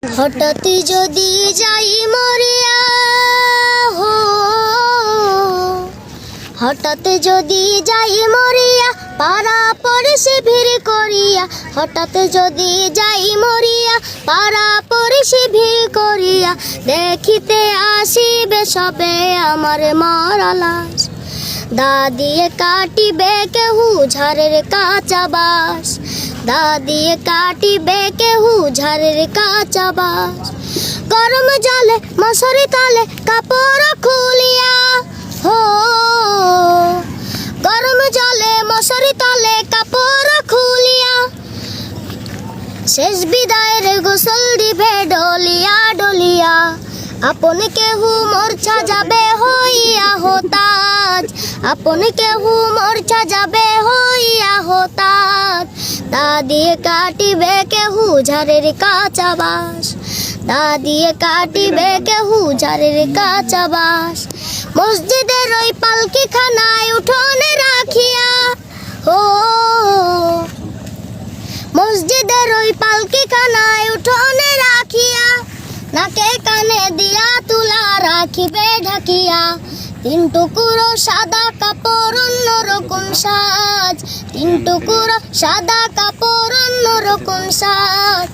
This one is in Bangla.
হঠাৎ যদি যাই মরিয়া হো, হঠাৎ যদি যাই মরিয়া, পাড়া পড়শি ভিড় করিয়া। হঠাৎ যদি যাই মরিয়া, পাড়া পড়শি ভিড় করিয়া। দেখিতে আসিবে সবে আমার মরা লাশ। দা দিয়ে কাটিবে কেহু ঝাড়ের কাঁচা বাঁশ। দা দিয়ে কাটিবে কেহু ঝাড়ের কাঁচা বাঁশ। গরম জলে মশারি তলে কাপড় খুলিয়া হো, গরম জলে মশারি তলে কাপড় খুলিয়া। শেষ বিদায়ের গোসল দিবে ডলিয়া ডলিয়া। আপন কেহু মরছা যাবে হইয়া হতাজ। আপন কেহু মরছা যাবে হইয়া হতাজ। দা দিয়ে কাটিবে কেহু ঝাড়ের কাঁচা বাঁশ। দা দিয়ে কাটিবে কেহু ঝাড়ের কাঁচা বাঁশ। মসজিদের ওই পালকি খানায় উঠোনে রাখিয়া ও, মসজিদের ওই পালকি খানায় উঠোনে রাখিয়া। নাকে কানে দিয়া তুলা রাখিবে ঢাকিয়া। তিন টুকুরো সাদা কাপড় অন্যরকম সাজ। তিন টুকুরো সাদা কাপড় অন্যরকম সাজ।